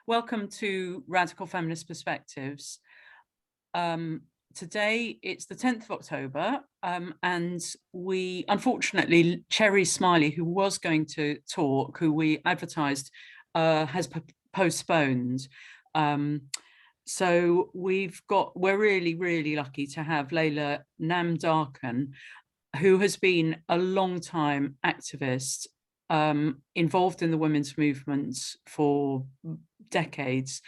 Welcome to Radical Feminist Perspectives. Today it's the 10th of October and we, unfortunately, Cherry Smiley, who was going to talk, who we advertised, has postponed. So we're really lucky to have Laila Namdarkhan, who has been a long time activist, involved in the women's movement for decades,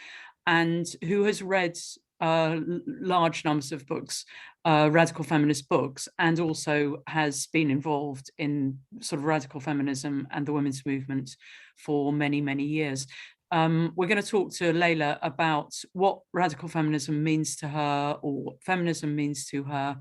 and who has read large numbers of books, radical feminist books, and also has been involved in sort of radical feminism and the women's movement for many years. We're going to talk to Laila about what radical feminism means to her, or what feminism means to her,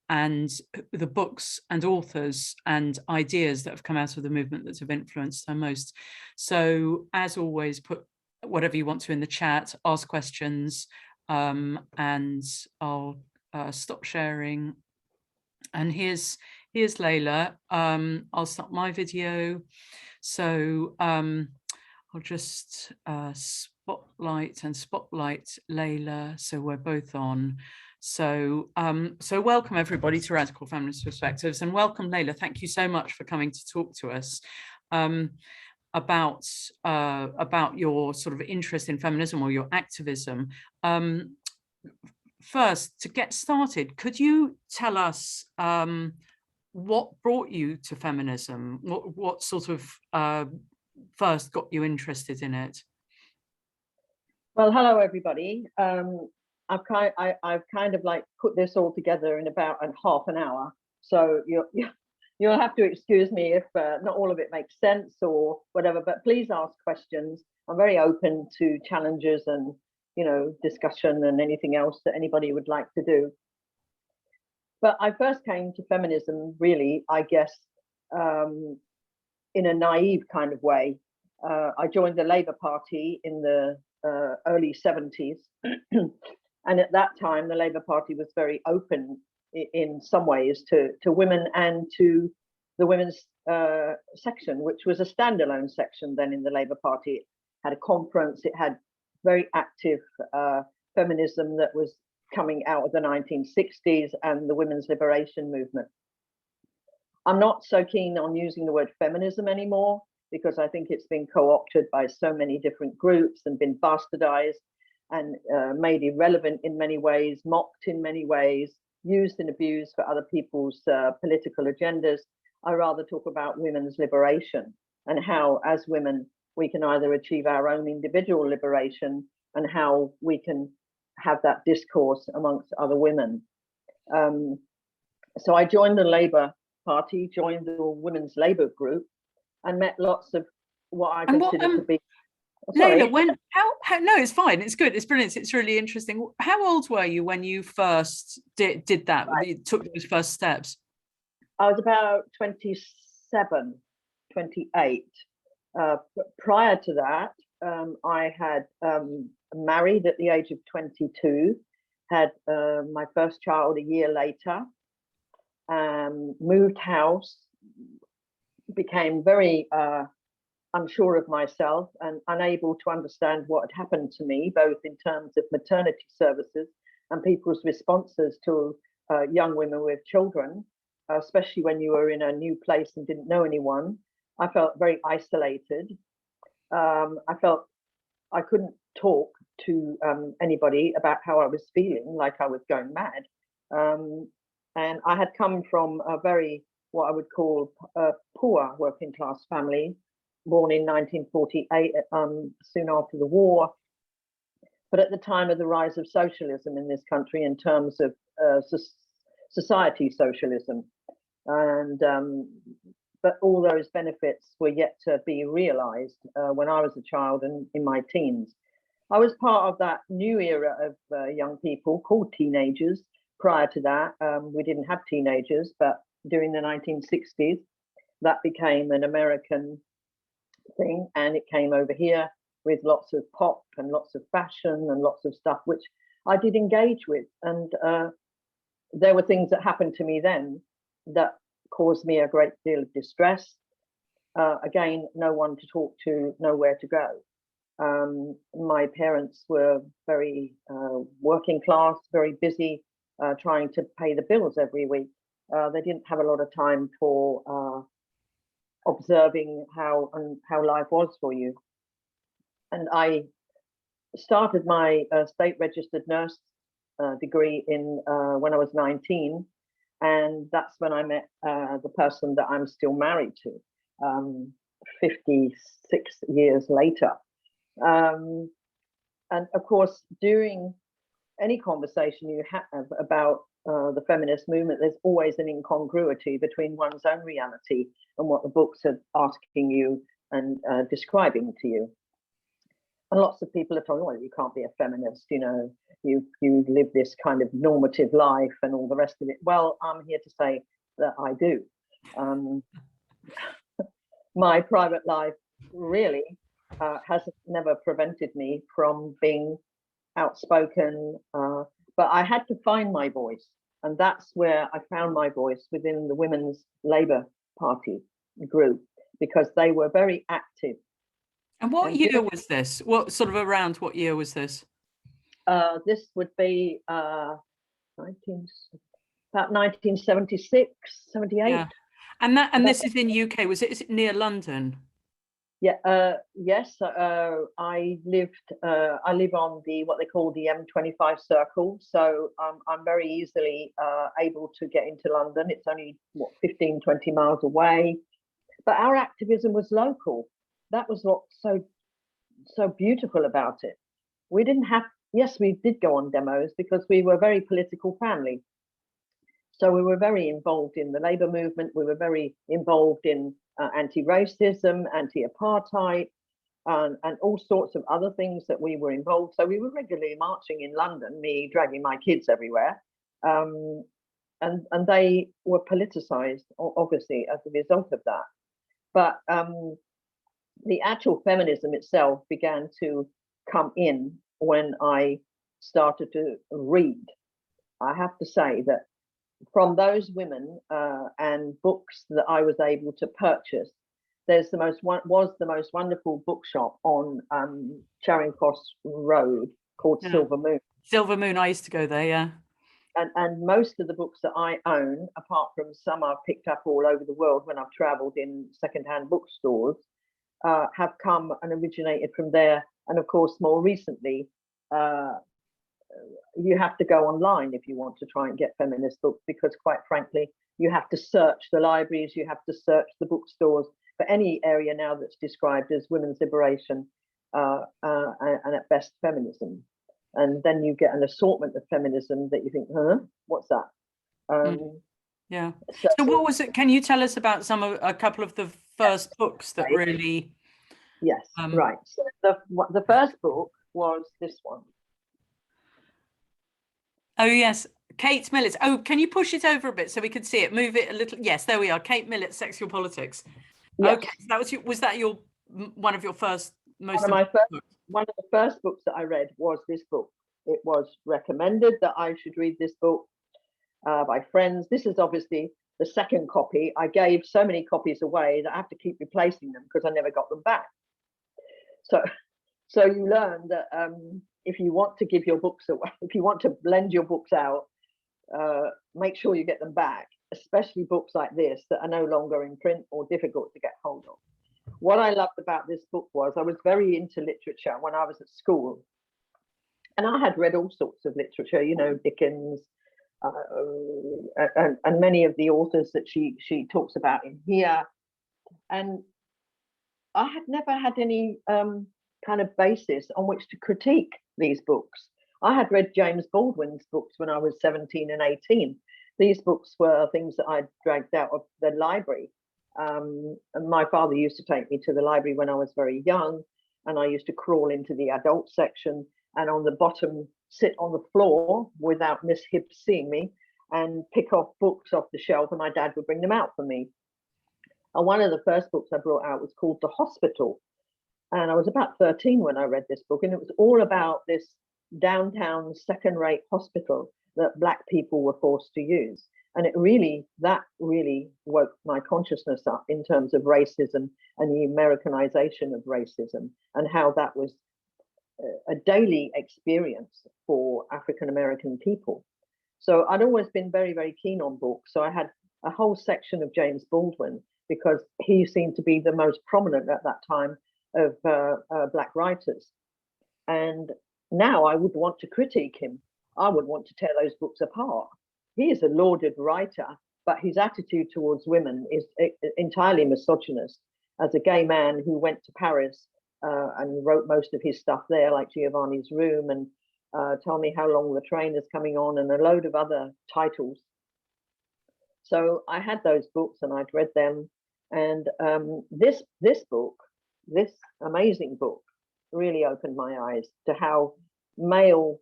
and the books and authors and ideas that have come out of the movement that have influenced her most. So, as always, put whatever you want to in the chat, ask questions, and I'll stop sharing. And here's Laila. I'll start my video. So I'll just spotlight Laila, so we're both on. So welcome everybody to Radical Feminist Perspectives, and welcome Laila. Thank you so much for coming to talk to us about your sort of interest in feminism, or your activism. First, to get started, could you tell us what brought you to feminism? What sort of first got you interested in it? Well, hello everybody. I've kind of like put this all together in about half an hour, so you'll have to excuse me if not all of it makes sense or whatever, but please ask questions. I'm very open to challenges and, you know, discussion and anything else that anybody would like to do. But I first came to feminism, really, I guess, in a naive kind of way. I joined the Labour Party in the early 70s. And at that time, the Labour Party was very open in some ways to women and to the women's section, which was a standalone section then in the Labour Party. It had a conference, it had very active feminism that was coming out of the 1960s and the women's liberation movement. I'm not so keen on using the word feminism anymore, because I think it's been co-opted by so many different groups and been bastardized and made irrelevant in many ways, mocked in many ways, used and abused for other people's political agendas. I rather talk about women's liberation and how, as women, we can either achieve our own individual liberation and how we can have that discourse amongst other women. So I joined the Labour Party, joined the Women's Labour Group, and met lots of what I consider to be. Laila, no, it's fine, it's good, it's brilliant, it's really interesting. How old were you when you first did that, right, you took those first steps? I was about 27, 28. Prior to that, I had married at the age of 22, had my first child a year later, moved house, became very unsure of myself and unable to understand what had happened to me, both in terms of maternity services and people's responses to young women with children, especially when you were in a new place and didn't know anyone. I felt very isolated. I felt I couldn't talk to anybody about how I was feeling, like I was going mad. And I had come from a very, what I would call a poor working class family, born in 1948, soon after the war, but at the time of the rise of socialism in this country in terms of society socialism. And but all those benefits were yet to be realized when I was a child and in my teens. I was part of that new era of young people called teenagers. Prior to that, we didn't have teenagers, but during the 1960s, that became an American thing, and it came over here with lots of pop and lots of fashion and lots of stuff, which I did engage with. And there were things that happened to me then that caused me a great deal of distress. Again, no one to talk to, nowhere to go. My parents were very working class, very busy, trying to pay the bills every week. They didn't have a lot of time for observing how life was for you. And I started my state registered nurse degree in when I was 19, and that's when I met the person that I'm still married to 56 years later. And of course, during any conversation you have about the feminist movement, there's always an incongruity between one's own reality and what the books are asking you and describing to you. And lots of people are told, well, you can't be a feminist, you know, you live this kind of normative life and all the rest of it. Well, I'm here to say that I do. My private life really has never prevented me from being outspoken, but I had to find my voice. And that's where I found my voice within the Women's Labour Party group, because they were very active. And what year was this? What sort of around what year was this? This would be about 1976, 78. Yeah. And this is in UK. Is it near London? Yeah. Yes. I live on what they call the M25 circle, so I'm very easily able to get into London. It's only 15, 20 miles away, but our activism was local. That was what's so beautiful about it. We didn't have, yes, we did go on demos because we were a very political family. So we were very involved in the labour movement. We were very involved in anti-racism, anti-apartheid, and all sorts of other things that we were involved. So we were regularly marching in London, me dragging my kids everywhere. And they were politicised, obviously, as a result of that. But the actual feminism itself began to come in when I started to read. I have to say that from those women and books that I was able to purchase, there's the most wonderful bookshop on Charing Cross Road called Silver Moon. Silver Moon, I used to go there, yeah. And most of the books that I own, apart from some I've picked up all over the world when I've traveled in secondhand bookstores, have come and originated from there. And of course, more recently, you have to go online if you want to try and get feminist books, because quite frankly, you have to search the libraries, you have to search the bookstores for any area now that's described as women's liberation and at best feminism. And then you get an assortment of feminism that you think, huh, what's that? Yeah. So what was it? Can you tell us about a couple of the first books that really? Yes, right. So the first book was this one. Oh yes, Kate Millett's. Oh, can you push it over a bit so we could see it? Move it a little. Yes, there we are. Kate Millett's Sexual Politics. Yes. Okay, so was that your one of your first most? One of the first books that I read was this book. It was recommended that I should read this book by friends. This is obviously the second copy. I gave so many copies away that I have to keep replacing them because I never got them back. So you learn that if you want to give your books away, if you want to lend your books out, make sure you get them back, especially books like this that are no longer in print or difficult to get hold of. What I loved about this book was I was very into literature when I was at school. And I had read all sorts of literature, you know, Dickens, and many of the authors that she talks about in here. And I had never had any kind of basis on which to critique these books. I had read James Baldwin's books when I was 17 and 18. These books were things that I'd dragged out of the library. And my father used to take me to the library when I was very young, and I used to crawl into the adult section and on the bottom sit on the floor without Miss Hibbs seeing me and pick off books off the shelf, and my dad would bring them out for me. And one of the first books I brought out was called The Hospital. And I was about 13 when I read this book, and it was all about this downtown second-rate hospital that Black people were forced to use. And that really woke my consciousness up in terms of racism and the Americanization of racism, and how that was a daily experience for African American people. So I'd always been very, very keen on books. So I had a whole section of James Baldwin, because he seemed to be the most prominent at that time of Black writers. And now I would want to critique him. I would want to tear those books apart. He is a lauded writer, but his attitude towards women is entirely misogynist. As a gay man who went to Paris and wrote most of his stuff there, like Giovanni's Room and Tell Me How Long the Train Is Coming On, and a load of other titles. So I had those books and I'd read them. And this book, this amazing book, really opened my eyes to how male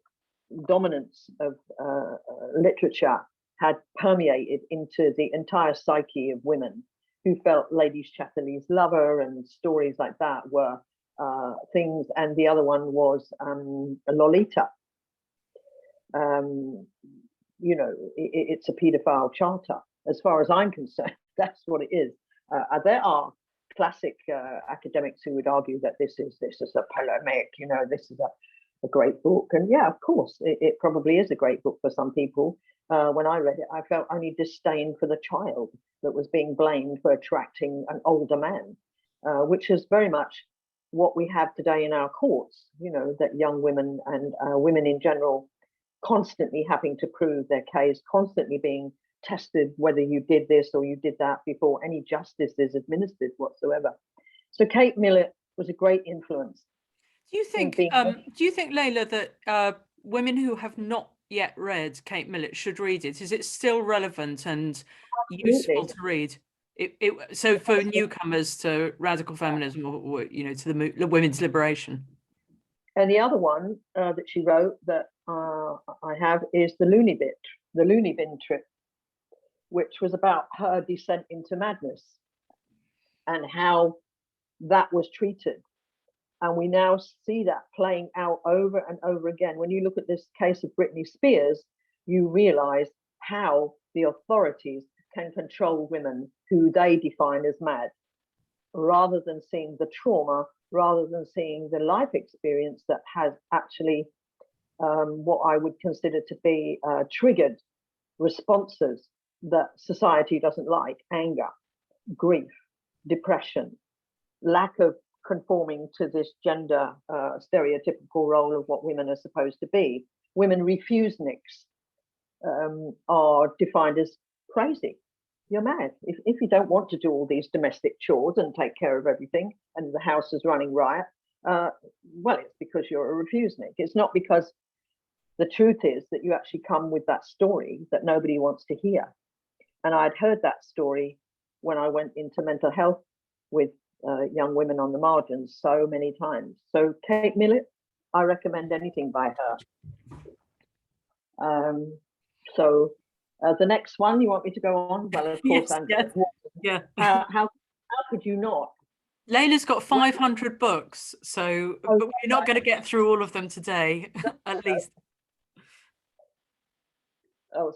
dominance of literature had permeated into the entire psyche of women, who felt Lady Chatterley's lover and stories like that were things. And the other one was Lolita. You know, it's a paedophile charter. As far as I'm concerned, that's what it is. There are classic academics who would argue that this is a polemic, you know, this is a great book. And yeah, of course, it probably is a great book for some people. When I read it, I felt only disdain for the child that was being blamed for attracting an older man, which is very much what we have today in our courts, you know, that young women and women in general constantly having to prove their case, constantly being tested whether you did this or you did that before any justice is administered whatsoever. So Kate Millett was a great influence. Do you think, Laila, that women who have not yet read Kate Millett should read it? Is it still relevant and useful to read? So for newcomers to radical feminism, or you know, to the women's liberation. And the other one that she wrote that I have is the Looney Bin Trip, which was about her descent into madness and how that was treated. And we now see that playing out over and over again. When you look at this case of Britney Spears, you realize how the authorities can control women who they define as mad, rather than seeing the trauma, rather than seeing the life experience that has actually what I would consider to be triggered responses that society doesn't like: anger, grief, depression, lack of conforming to this gender stereotypical role of what women are supposed to be. Women refuseniks are defined as crazy. You're mad. If you don't want to do all these domestic chores and take care of everything and the house is running riot, well, it's because you're a refusenik. It's not because the truth is that you actually come with that story that nobody wants to hear. And I'd heard that story when I went into mental health with young women on the margins so many times. So Kate Millett, I recommend anything by her. So the next one, you want me to go on? Well, of course, yeah. How could you not? Laila's got 500 books, so but we're not going to get through all of them today, at least. Oh,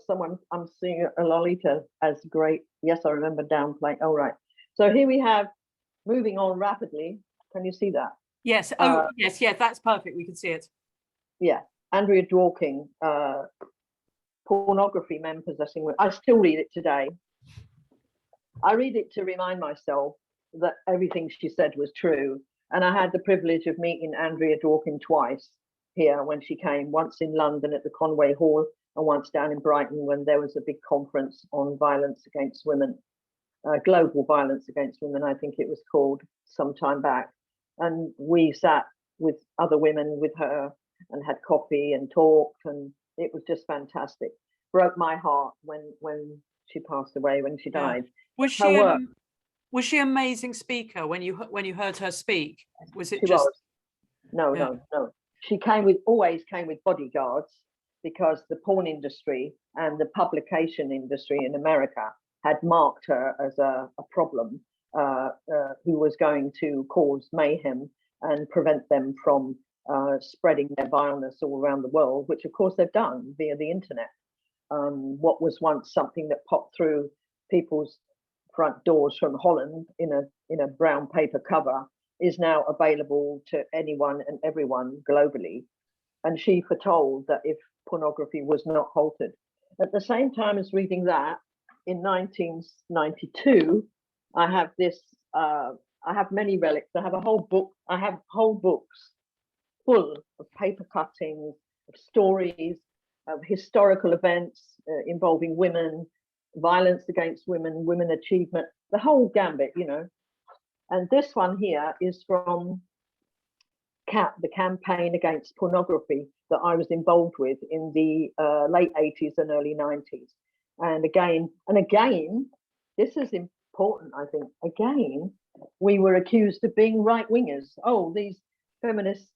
I'm seeing a Lolita as great. Yes, I remember downplaying. Oh, right. So here we have, moving on rapidly. Can you see that? Yes. Yes. Yeah, that's perfect. We can see it. Yeah. Andrea Dworkin, Pornography, Men Possessing Women. I still read it today. I read it to remind myself that everything she said was true. And I had the privilege of meeting Andrea Dworkin twice here when she came, once in London at the Conway Hall and once down in Brighton when there was a big conference on violence against women, global violence against women, I think it was called, some time back. And we sat with other women with her and had coffee and talked, and it was just fantastic. Broke my heart when she passed away, when she died. Was she an amazing speaker when you heard her speak? Was it just? No. She always came with bodyguards, because the porn industry and the publication industry in America had marked her as a problem who was going to cause mayhem and prevent them from spreading their vileness all around the world, which of course they've done via the internet. what was once something that popped through people's front doors from Holland in a brown paper cover is now available to anyone and everyone globally. And she foretold that if pornography was not halted. At the same time as reading that, in 1992, I have this, I have many relics. I have a whole book, I have whole books full of paper cuttings, of stories, of historical events involving women, violence against women, women achievement, the whole gambit, you know. And this one here is from CAP, the campaign against pornography that I was involved with in the late 80s and early 90s. And again, this is important, I think. Again, we were accused of being right-wingers. Oh, these feminist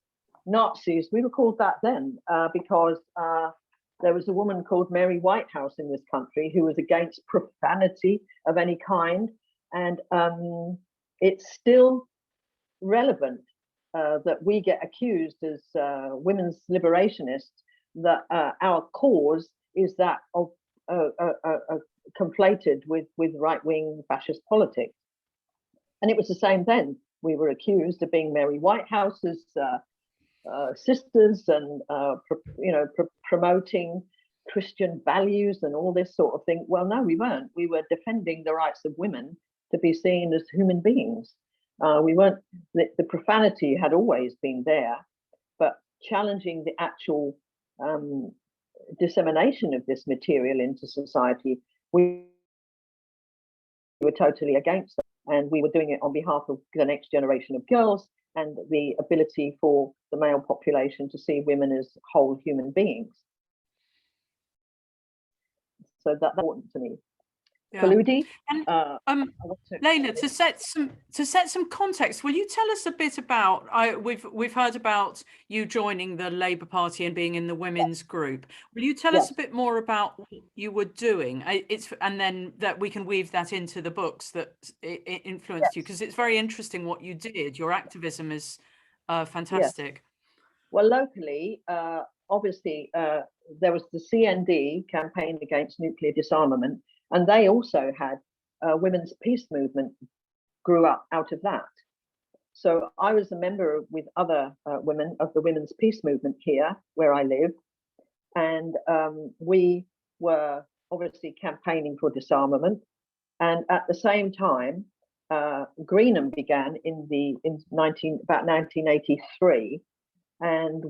Nazis, we were called that then because there was a woman called Mary Whitehouse in this country who was against profanity of any kind. And it's still relevant that we get accused as women's liberationists that our cause is that of conflated with right-wing fascist politics. And it was the same then. We were accused of being Mary Whitehouse's sisters and promoting Christian values and all this sort of thing. Well, no, we weren't. We were defending the rights of women to be seen as human beings. We weren't. The profanity had always been there, but challenging the actual dissemination of this material into society, we were totally against it. And we were doing it on behalf of the next generation of girls and the ability for the male population to see women as whole human beings. So that's important to me. Yeah. Faludi, and Laila, to set some context, will you tell us a bit about? We've heard about you joining the Labour Party and being in the women's group. Will you tell us a bit more about what you were doing? And then that we can weave that into the books that it influenced you, because it's very interesting what you did. Your activism is fantastic. Yes. Well, locally, obviously, there was the CND, Campaign Against Nuclear Disarmament. And they also had women's peace movement grew up out of that. So I was a member with other women of the women's peace movement here where I live. And we were obviously campaigning for disarmament. And at the same time, Greenham began about 1983. And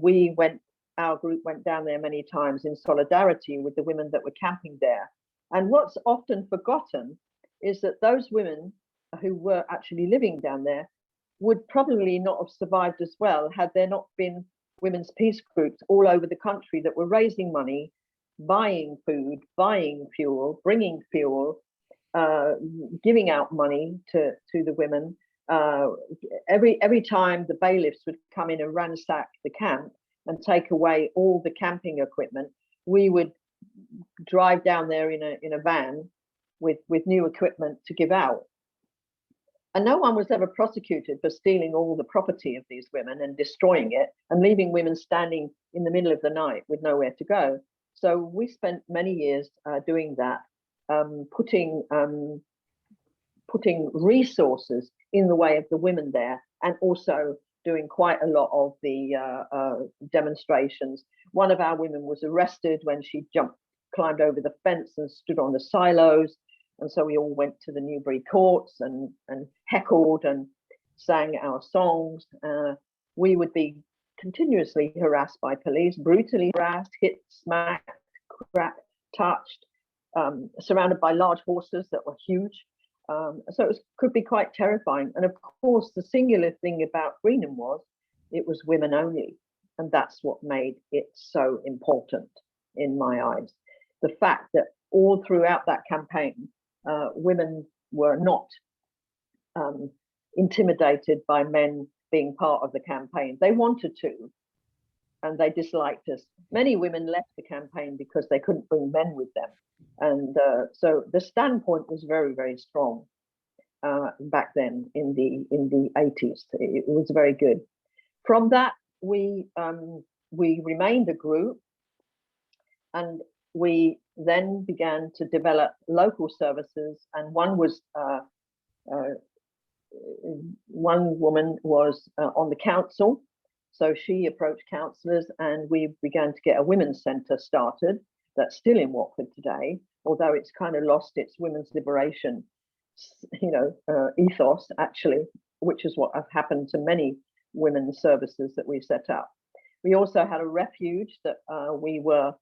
our group went down there many times in solidarity with the women that were camping there. And what's often forgotten is that those women who were actually living down there would probably not have survived as well had there not been women's peace groups all over the country that were raising money, buying food, buying fuel, bringing fuel, giving out money to the women. Every time the bailiffs would come in and ransack the camp and take away all the camping equipment, we would drive down there in a van with new equipment to give out. And no one was ever prosecuted for stealing all the property of these women and destroying it and leaving women standing in the middle of the night with nowhere to go. So we spent many years doing that, putting resources in the way of the women there, and also doing quite a lot of the demonstrations. One of our women was arrested when she climbed over the fence and stood on the silos. And so we all went to the Newbury courts and heckled and sang our songs. We would be continuously harassed by police, brutally harassed, hit, smacked, cracked, touched, surrounded by large horses that were huge. So it could be quite terrifying. And of course, the singular thing about Greenham was it was women only. And that's what made it so important in my eyes. The fact that all throughout that campaign, women were not intimidated by men being part of the campaign. They wanted to, and they disliked us. Many women left the campaign because they couldn't bring men with them. And so the standpoint was very, very strong back then in the 80s. It was very good. From that, we remained a group, and we then began to develop local services, and one woman was on the council, so she approached councillors, and we began to get a women's centre started that's still in Watford today, although it's kind of lost its women's liberation, ethos, actually, which is what has happened to many women's services that we set up. We also had a refuge that we were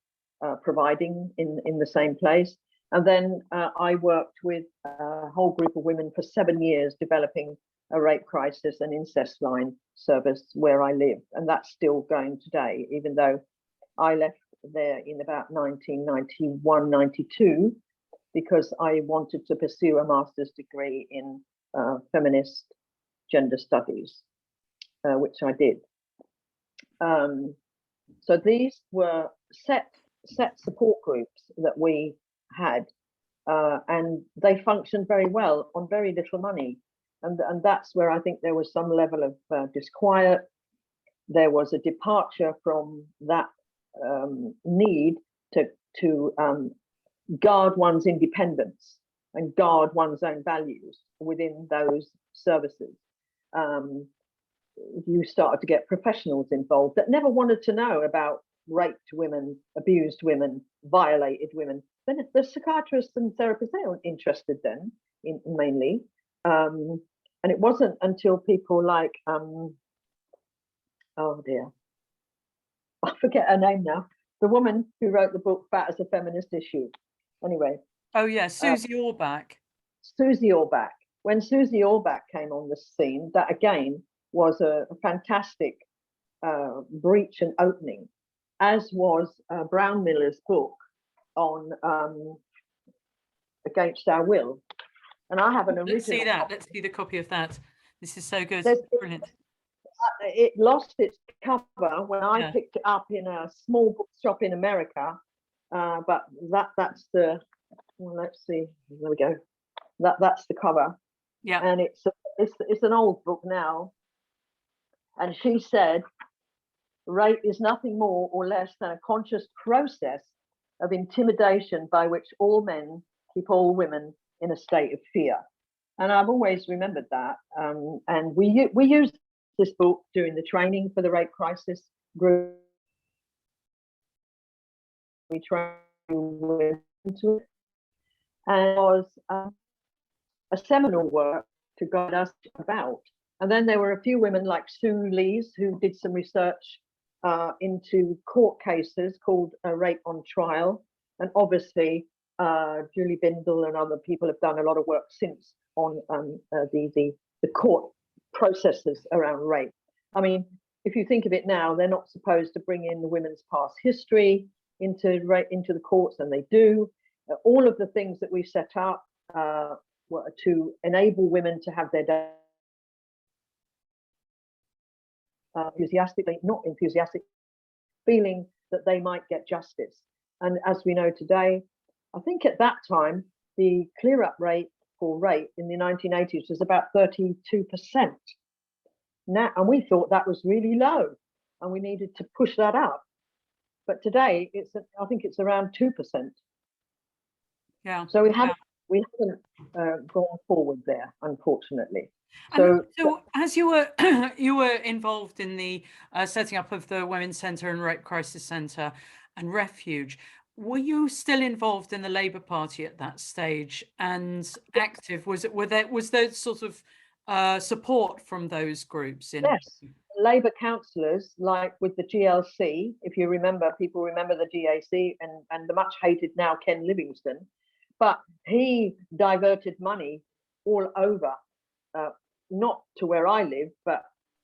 providing in the same place. And then I worked with a whole group of women for 7 years, developing a rape crisis and incest line service where I live. And that's still going today, even though I left there in about 1991, 92, because I wanted to pursue a master's degree in feminist gender studies, which I did. So these were set support groups that we had, and they functioned very well on very little money. And that's where I think there was some level of disquiet. There was a departure from that need to guard one's independence and guard one's own values within those services. You started to get professionals involved that never wanted to know about raped women, abused women, violated women. Then the psychiatrists and therapists, they weren't interested then, mainly. And it wasn't until people like, oh dear, I forget her name now, the woman who wrote the book Fat as a Feminist Issue. Anyway. Oh yeah, Susie Orbach. Susie Orbach. When Susie Orbach came on the scene, that again was a fantastic breach and opening, as was Brown Miller's book on Against Our Will. And I have an original. Let's see that. Let's see the copy of that. This is so good. Brilliant. It lost its cover when I picked it up in a small bookshop in America. But that's the, well, let's see, there we go. That's the cover. Yeah. And it's an old book now. And she said, rape is nothing more or less than a conscious process of intimidation by which all men keep all women in a state of fear. And I've always remembered that. And we used this book during the training for the rape crisis group. We trained into it, and it was a seminal work to guide us about. And then there were a few women like Sue Lees who did some research into court cases called Rape on Trial. And obviously, Julie Bindel and other people have done a lot of work since on the court processes around rape. I mean, if you think of it now, they're not supposed to bring in the women's past history into the courts, and they do. All of the things that we set up were to enable women to have their day not enthusiastic, feeling that they might get justice. And as we know today, I think at that time, the clear-up rate for rape in the 1980s was about 32%. Now, and we thought that was really low, and we needed to push that up. But today, I think it's around 2%. Yeah. So we haven't gone forward there, unfortunately. So as you were involved in the setting up of the Women's Centre and Rape Crisis Centre and Refuge, were you still involved in the Labour Party at that stage and active? Was there sort of support from those groups? Yes, Labour councillors, like with the GLC, if you remember, people remember the GAC and the much hated now Ken Livingstone, but he diverted money all over. Not to where I live, but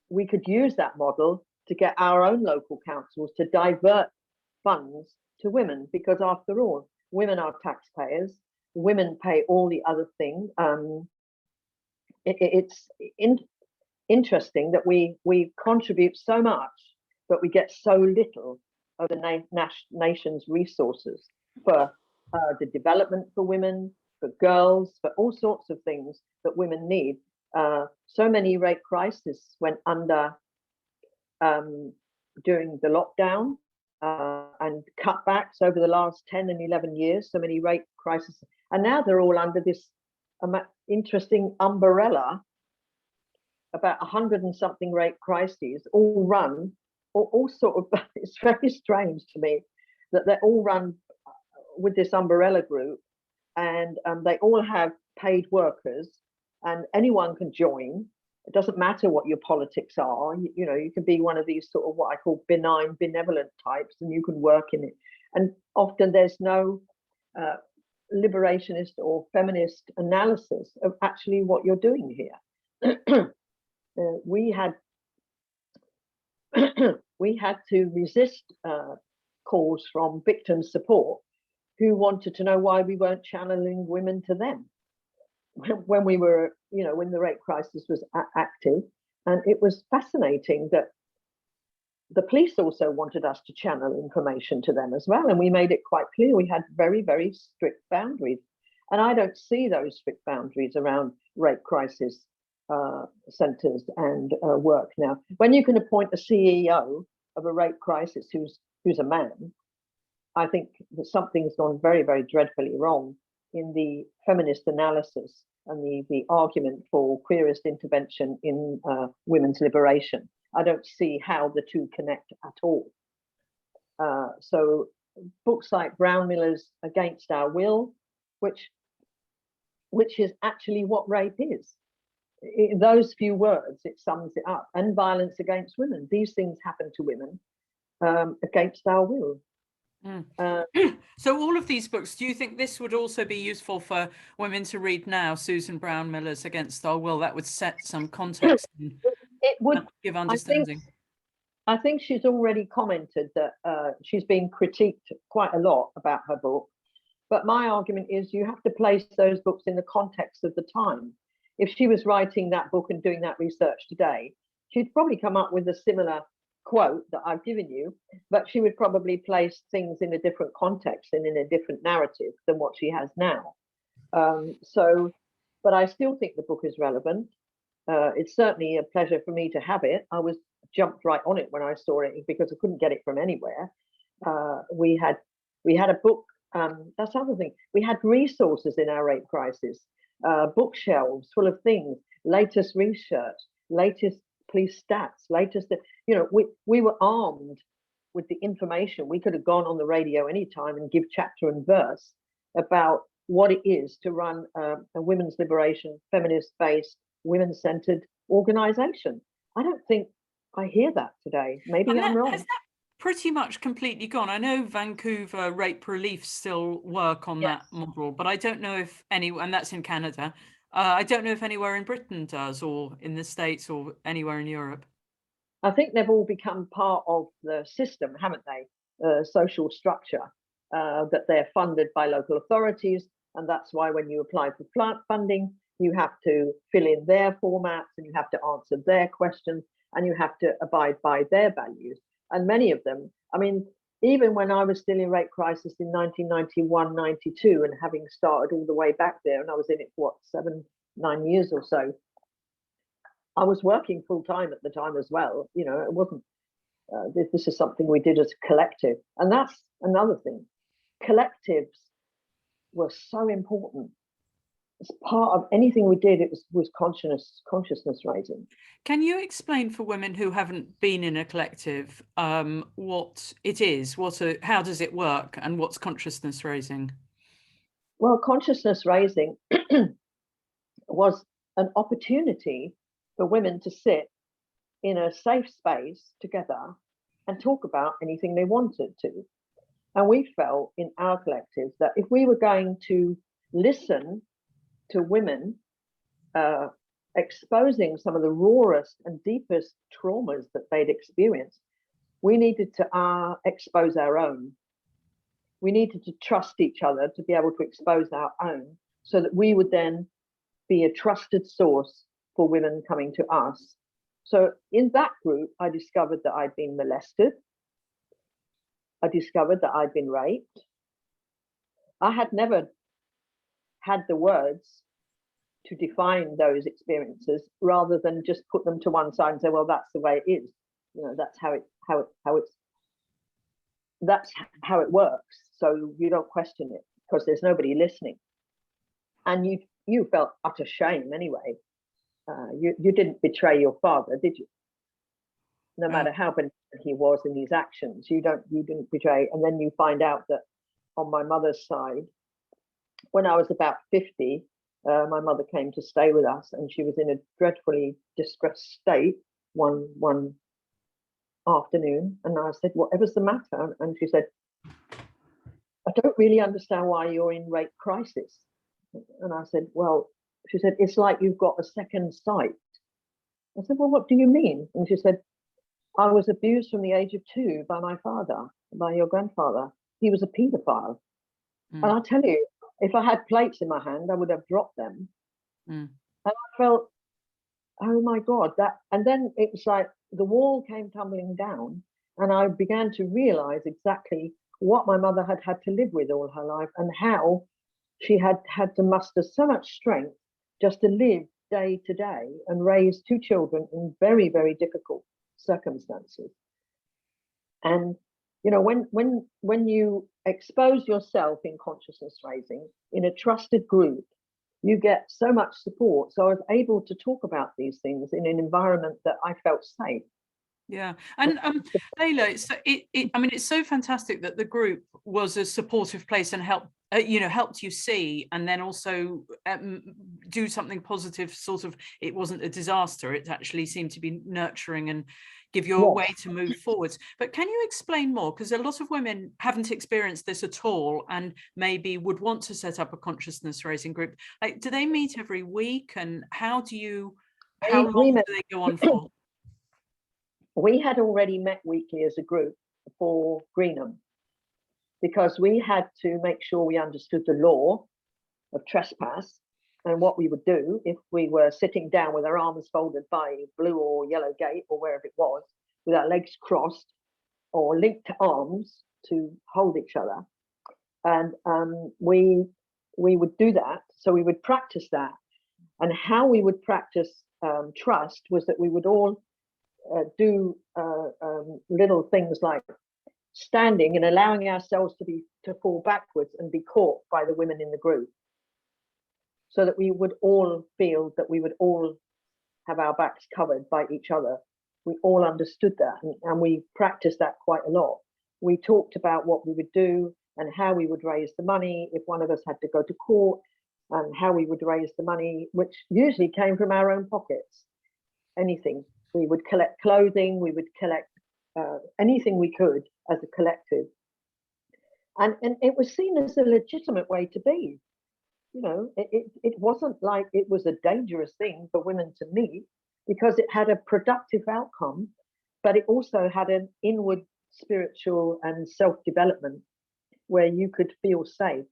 we could use that model to get our own local councils to divert funds to women, because after all, women are taxpayers, women pay all the other things. It's interesting that we contribute so much, but we get so little of the nation's resources for the development for women, for girls, for all sorts of things that women need. So many rape crises went under during the lockdown, and cutbacks over the last 10 and 11 years, so many rape crises. And now they're all under this interesting umbrella, about 100 and something rape crises, all run, all sort of, it's very strange to me that they're all run with this umbrella group, and they all have paid workers, and anyone can join. It doesn't matter what your politics are. You know, you can be one of these sort of what I call benign, benevolent types, and you can work in it. And often there's no liberationist or feminist analysis of actually what you're doing here. We had to resist calls from victim support who wanted to know why we weren't channeling women to them when we were, you know, when the rape crisis was active. And it was fascinating that the police also wanted us to channel information to them as well. And we made it quite clear we had very, very strict boundaries. And I don't see those strict boundaries around rape crisis centres and work now. When you can appoint a CEO of a rape crisis who's a man, I think that something's gone very, very dreadfully wrong in the feminist analysis and the argument for queerest intervention in women's liberation. I don't see how the two connect at all. So books like Brown Miller's Against Our Will, which is actually what rape is. In those few words, it sums it up. And violence against women. These things happen to women against our will. So all of these books, do you think this would also be useful for women to read now? Susan Brown Miller's Against Our Will, that would set some context. It would give understanding. I think she's already commented that she's been critiqued quite a lot about her book. But my argument is you have to place those books in the context of the time. If she was writing that book and doing that research today, she'd probably come up with a similar quote that I've given you, but she would probably place things in a different context and in a different narrative than what she has now. But I still think the book is relevant. It's certainly a pleasure for me to have it. I was jumped right on it when I saw it because I couldn't get it from anywhere. We had a book. That's the other thing. We had resources in our rape crisis, bookshelves full of things, latest research, latest police stats, latest. You know, we were armed with the information. We could have gone on the radio anytime and give chapter and verse about what it is to run a women's liberation, feminist-based, women-centered organization. I don't think I hear that today. Maybe I'm wrong. Has that pretty much completely gone? I know Vancouver Rape Relief still work on that model, but I don't know if and that's in Canada. I don't know if anywhere in Britain does, or in the States, or anywhere in Europe. I think they've all become part of the system, haven't they? Social structure, that they're funded by local authorities. And that's why when you apply for funding, you have to fill in their formats and you have to answer their questions and you have to abide by their values. And many of them, I mean, even when I was still in rape crisis in 1991, 92, and having started all the way back there, and I was in it for what, 7-9 years or so, I was working full time at the time as well. You know, it wasn't, this is something we did as a collective. And that's another thing. Collectives were so important. As part of anything we did, it was consciousness raising. Can you explain for women who haven't been in a collective what it is, how does it work, and what's consciousness raising? Well, consciousness raising was an opportunity for women to sit in a safe space together and talk about anything they wanted to. And we felt in our collective that if we were going to listen to women exposing some of the rawest and deepest traumas that they'd experienced, we needed to expose our own. We needed to trust each other to be able to expose our own so that we would then be a trusted source for women coming to us. So in that group, I discovered that I'd been molested. I discovered that I'd been raped. I had never had the words to define those experiences, rather than just put them to one side and say, well, that's the way it is. You know, that's how it's that's how it works. So you don't question it because there's nobody listening. And you felt utter shame anyway. You didn't betray your father, did you? No matter how benevolent he was in his actions, you didn't betray. And then you find out that on my mother's side, when I was about 50, my mother came to stay with us, and she was in a dreadfully distressed state one afternoon. And I said, "Whatever's the matter?" And she said, "I don't really understand why you're in rape crisis." And I said, "Well," she said, "it's like you've got a second sight." I said, "Well, what do you mean?" And she said, "I was abused from the age of 2 by my father, by your grandfather. He was a paedophile." And I tell you, if I had plates in my hand, I would have dropped them. And I felt, oh my God, that. And then it was like the wall came tumbling down, and I began to realize exactly what my mother had had to live with all her life, and how she had had to muster so much strength just to live day to day and raise 2 children in very, very difficult circumstances. And you know, when you expose yourself in consciousness raising in a trusted group, you get so much support. So I was able to talk about these things in an environment that I felt safe. Yeah, and Laila, I mean, it's so fantastic that the group was a supportive place and helped you see, and then also do something positive. Sort of, it wasn't a disaster; it actually seemed to be nurturing and give you a way to move forwards. But can you explain more? Because a lot of women haven't experienced this at all, and maybe would want to set up a consciousness raising group. Like, do they meet every week, and how long do they go on for? We had already met weekly as a group for Greenham, because we had to make sure we understood the law of trespass and what we would do if we were sitting down with our arms folded by blue or yellow gate or wherever it was, with our legs crossed or linked arms to hold each other. And we would do that. So we would practice that. And how we would practice trust was that we would all do little things like standing and allowing ourselves to fall backwards and be caught by the women in the group, so that we would all feel that we would all have our backs covered by each other. We all understood that, and we practiced that quite a lot. We talked about what we would do and how we would raise the money if one of us had to go to court, and how we would raise the money, which usually came from our own pockets. Anything. We would collect clothing, we would collect anything we could as a collective. And it was seen as a legitimate way to be. You know, it wasn't like it was a dangerous thing for women to meet, because it had a productive outcome, but it also had an inward spiritual and self-development where you could feel safe.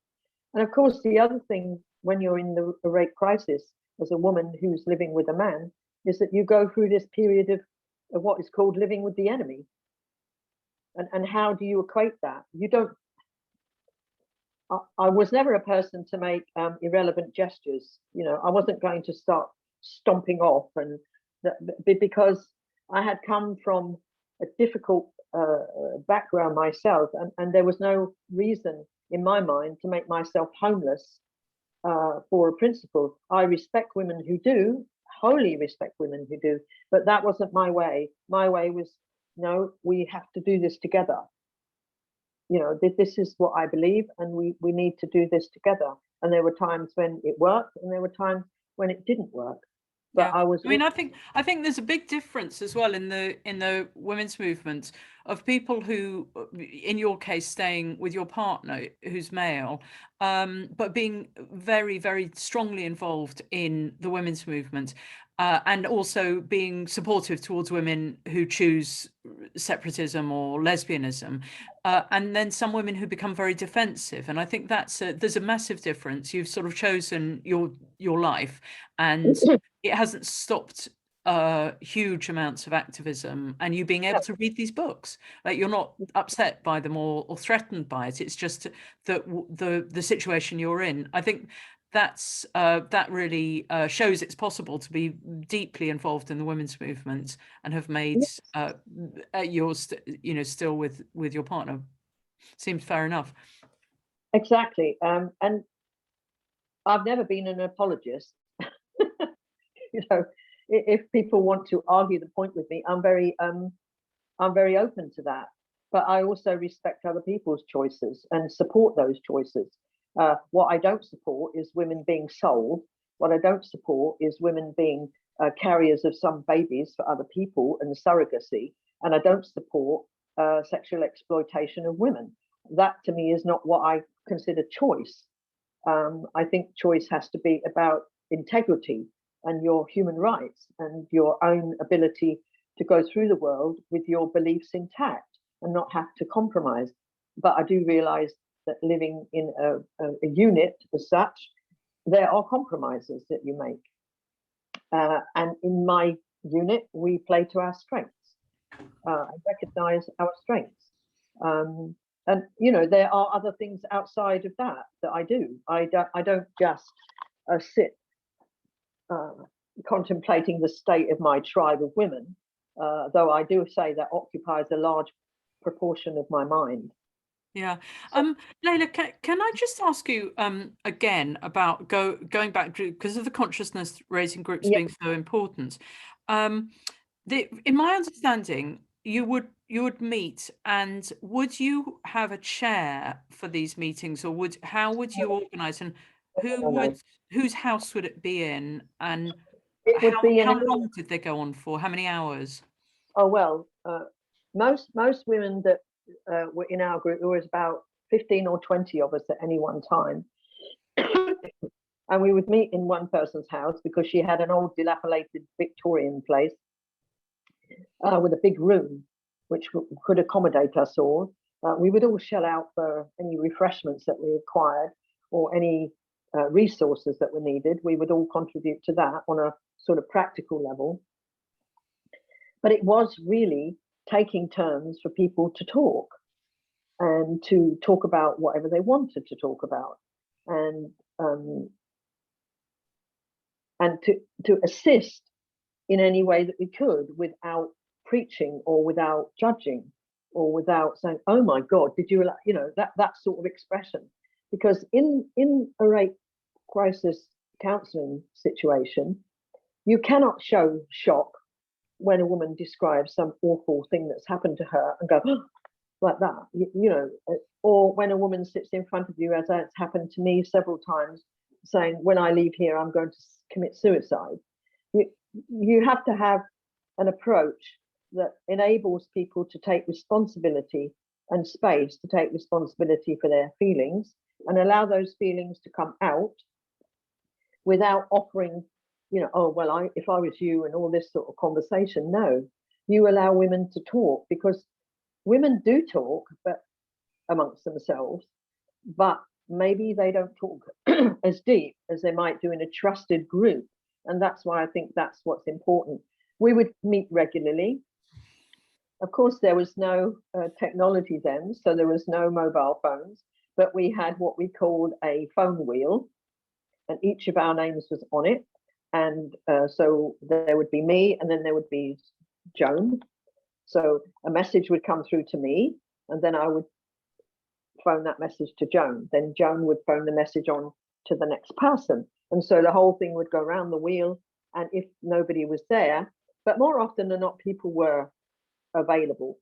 And of course, the other thing when you're in the rape crisis as a woman who's living with a man is that you go through this period of what is called living with the enemy. And how do you equate that? You don't. I was never a person to make irrelevant gestures. You know, I wasn't going to start stomping off, and because I had come from a difficult background myself, and there was no reason in my mind to make myself homeless for a principle. I respect women who do, wholly respect women who do, but that wasn't my way. My way was, no, we have to do this together. You know, this is what I believe, and we need to do this together. And there were times when it worked, and there were times when it didn't work. But yeah. I mean, I think there's a big difference as well in the women's movement of people who, in your case, staying with your partner who's male, but being very, very strongly involved in the women's movement, and also being supportive towards women who choose separatism or lesbianism, and then some women who become very defensive. And I think there's a massive difference. You've sort of chosen your life, and it hasn't stopped huge amounts of activism, and you being able to read these books. Like, you're not upset by them or threatened by it. It's just that the situation you're in. I think that really shows it's possible to be deeply involved in the women's movement and have made yours, still with your partner. Seems fair enough. Exactly. And I've never been an apologist. You know, if people want to argue the point with me, I'm very open to that. But I also respect other people's choices and support those choices. What I don't support is women being sold. What I don't support is women being carriers of some babies for other people and surrogacy. And I don't support sexual exploitation of women. That to me is not what I consider choice. I think choice has to be about integrity and your human rights and your own ability to go through the world with your beliefs intact and not have to compromise. But I do realize that living in a unit as such, there are compromises that you make. And in my unit, we play to our strengths and recognize our strengths. And you know, there are other things outside of that that I do. I don't just sit contemplating the state of my tribe of women, though I do say that occupies a large proportion of my mind. Yeah. Laila, can I just ask you again about going back to, because of the consciousness raising groups Yeah. being so important. In my understanding, you would meet, and would you have a chair for these meetings, or how would you organize, and No. whose house would it be in, and It would be in how long did they go on for? How many hours? oh well, most women that were in our group, there was about 15 or 20 of us at any one time. And we would meet in one person's house because she had an old dilapidated Victorian place with a big room which could accommodate us all. We would all shell out for any refreshments that we required or any resources that were needed. We would all contribute to that on a sort of practical level. But it was really taking turns for people to talk and to talk about whatever they wanted to talk about, and to assist in any way that we could without preaching or without judging or without saying, "Oh my God, did you?" You know, that sort of expression. Because in a rape crisis counselling situation, you cannot show shock when a woman describes some awful thing that's happened to her and go, oh, like that, you know, or when a woman sits in front of you, as it's happened to me several times, saying, when I leave here, I'm going to commit suicide. You have to have an approach that enables people to take responsibility and space to take responsibility for their feelings and allow those feelings to come out without offering, you know, oh, well, if I was you and all this sort of conversation. No, you allow women to talk because women do talk, but amongst themselves, but maybe they don't talk as deep as they might do in a trusted group. And that's why I think that's what's important. We would meet regularly. Of course, there was no technology then, so there was no mobile phones, but we had what we called a phone wheel, and each of our names was on it. And so there would be me, and then there would be Joan. So a message would come through to me, and then I would phone that message to Joan. Then Joan would phone the message on to the next person. And so the whole thing would go around the wheel. And if nobody was there, but more often than not, people were available.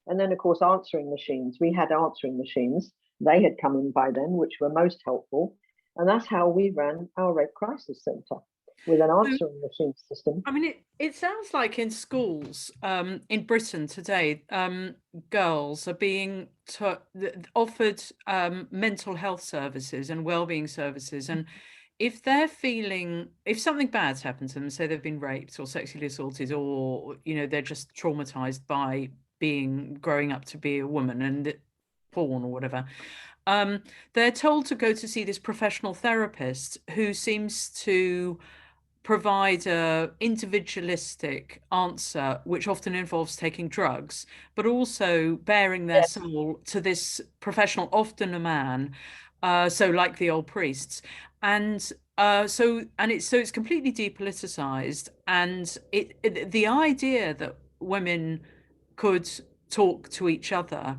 And then, of course, answering machines. We had answering machines. They had come in by then, which were most helpful. And that's how we ran our rape crisis centre, with an answering machine system. I mean, it sounds like in schools in Britain today, girls are being offered mental health services and wellbeing services. And if they're feeling, if something bad's happened to them, say they've been raped or sexually assaulted, or, you know, they're just traumatized by growing up to be a woman and porn or whatever, they're told to go to see this professional therapist who seems to provide a individualistic answer, which often involves taking drugs, but also bearing their Yes. soul to this professional, often a man, so like the old priests. And it's completely depoliticized, and the idea that women could talk to each other,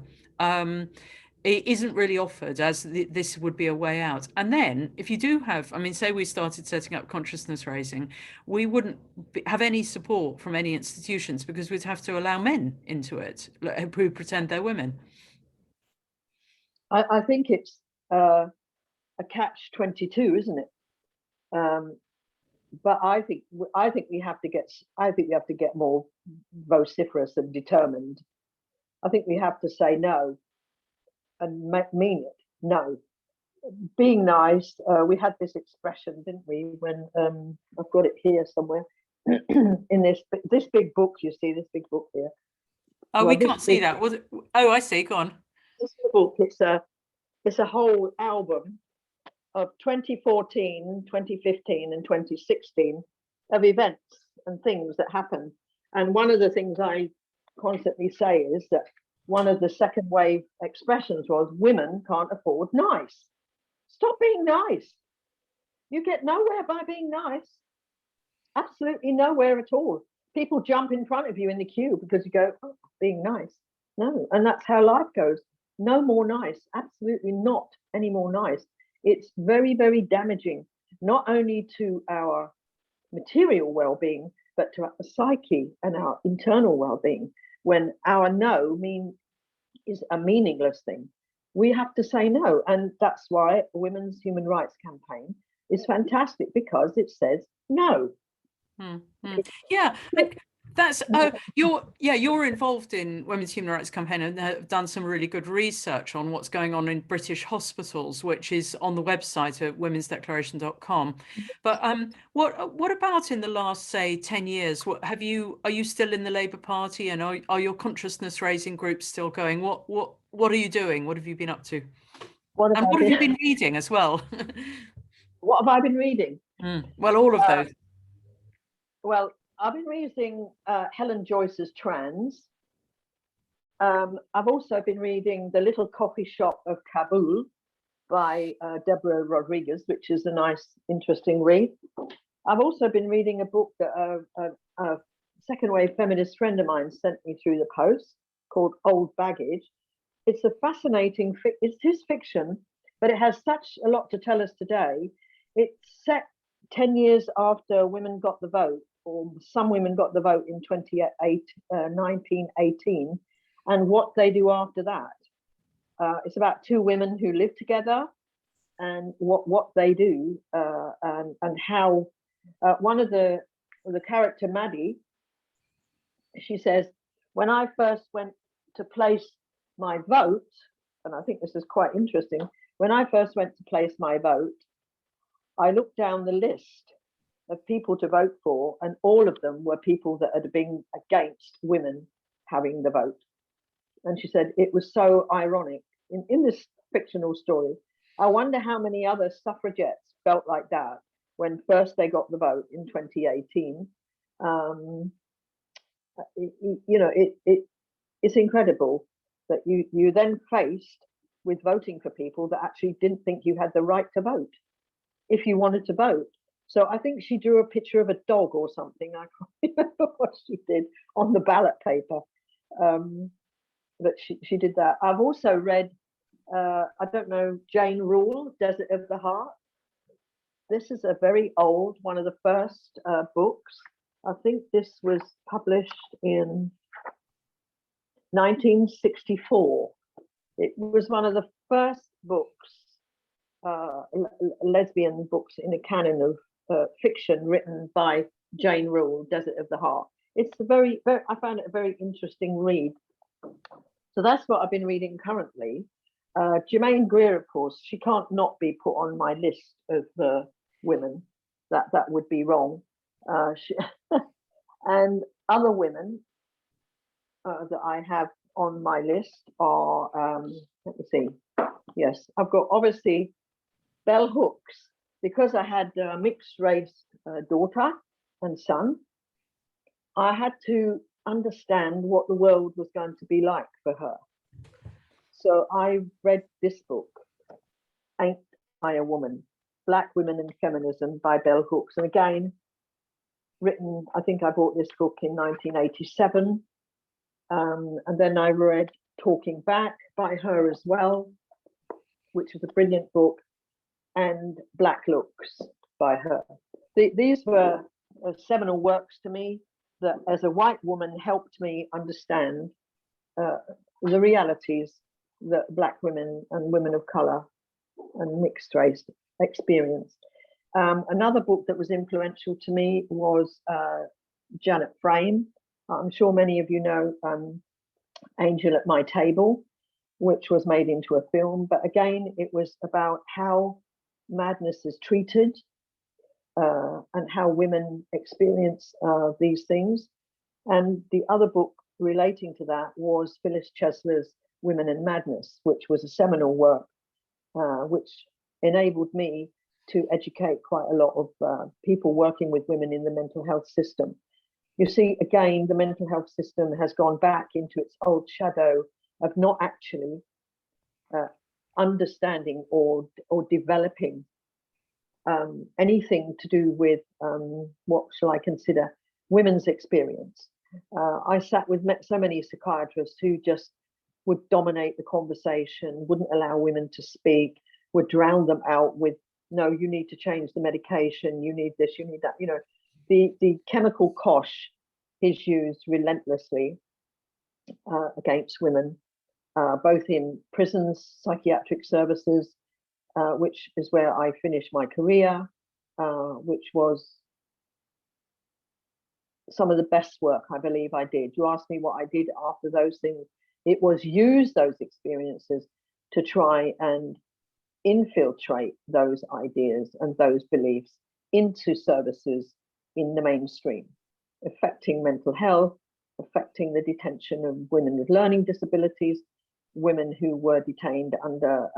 it isn't really offered as this would be a way out. And then if you do have, I mean, say we started setting up consciousness raising, we wouldn't have any support from any institutions because we'd have to allow men into it who pretend they're women. I think it's a catch-22, isn't it? But I think we have to get more vociferous and determined. I think we have to say no and mean it. No, being nice. We had this expression, didn't we? When I've got it here somewhere in this big book. You see this big book here. Oh, well, we can't see that. Was it? Oh, I see. Go on. This book. It's a whole album of 2014, 2015, and 2016 of events and things that happened. And one of the things I constantly say is that one of the second wave expressions was women can't afford nice. Stop being nice. You get nowhere by being nice. Absolutely nowhere at all. People jump in front of you in the queue because you go, oh, being nice. No, and that's how life goes. No more nice. Absolutely not any more nice. It's very, very damaging, not only to our material well-being, but to our psyche and our internal well-being. When our no is a meaningless thing, we have to say no. And that's why Women's Human Rights Campaign is fantastic, because it says no. Yeah, that's you're involved in Women's Human Rights Campaign and have done some really good research on what's going on in British hospitals, which is on the website at womensdeclaration.com. But what about in the last, say, 10 years? Are you still in the Labour Party, and are your consciousness raising groups still going? What are you doing? What have you been up to? What have you been reading as well? What have I been reading? Well, all of those. Well, I've been reading Helen Joyce's Trans. I've also been reading The Little Coffee Shop of Kabul by Deborah Rodriguez, which is a nice, interesting read. I've also been reading a book that a second wave feminist friend of mine sent me through the post called Old Baggage. It's a fascinating, it's his fiction, but it has such a lot to tell us today. It's set 10 years after women got the vote, or some women got the vote in 1918, and what they do after that. It's about two women who live together and what they do, and how one of the character, Maddie, she says, when I first went to place my vote, and I think this is quite interesting, when I first went to place my vote, I looked down the list of people to vote for, and all of them were people that had been against women having the vote. And she said it was so ironic in this fictional story. I wonder how many other suffragettes felt like that when first they got the vote in 2018. It's incredible that you then faced with voting for people that actually didn't think you had the right to vote if you wanted to vote. So I think she drew a picture of a dog or something. I can't remember what she did on the ballot paper. But she did that. I've also read, I don't know, Jane Rule, Desert of the Heart. This is a very old, one of the first books. I think this was published in 1964. It was one of the first books, lesbian books in a canon of fiction written by Jane Rule, Desert of the Heart. It's I found it a very interesting read. So that's what I've been reading currently. Germaine Greer, of course, she can't not be put on my list of women. That would be wrong. And other women that I have on my list are, let me see. Yes, I've got obviously Bell Hooks, because I had a mixed race daughter and son. I had to understand what the world was going to be like for her. So I read this book, Ain't I a Woman? Black Women and Feminism by Bell Hooks. And again, written, I think I bought this book in 1987. And then I read Talking Back by her as well, which was a brilliant book, and Black Looks by her. These were seminal works to me that, as a white woman, helped me understand the realities that Black women and women of color and mixed race experienced. Another book that was influential to me was Janet Frame. I'm sure many of you know Angel at My Table, which was made into a film. But again, it was about how madness is treated and how women experience these things. And the other book relating to that was Phyllis Chesler's Women in Madness, which was a seminal work, which enabled me to educate quite a lot of people working with women in the mental health system. You see, again, the mental health system has gone back into its old shadow of not actually understanding or developing anything to do with what shall I consider women's experience. I sat with so many psychiatrists who just would dominate the conversation, wouldn't allow women to speak, would drown them out with, no, you need to change the medication, you need this, you need that. You know, the chemical kosh is used relentlessly against women, both in prisons, psychiatric services, which is where I finished my career, which was some of the best work I believe I did. You asked me what I did after those things. It was use those experiences to try and infiltrate those ideas and those beliefs into services in the mainstream, affecting mental health, affecting the detention of women with learning disabilities, women who were detained under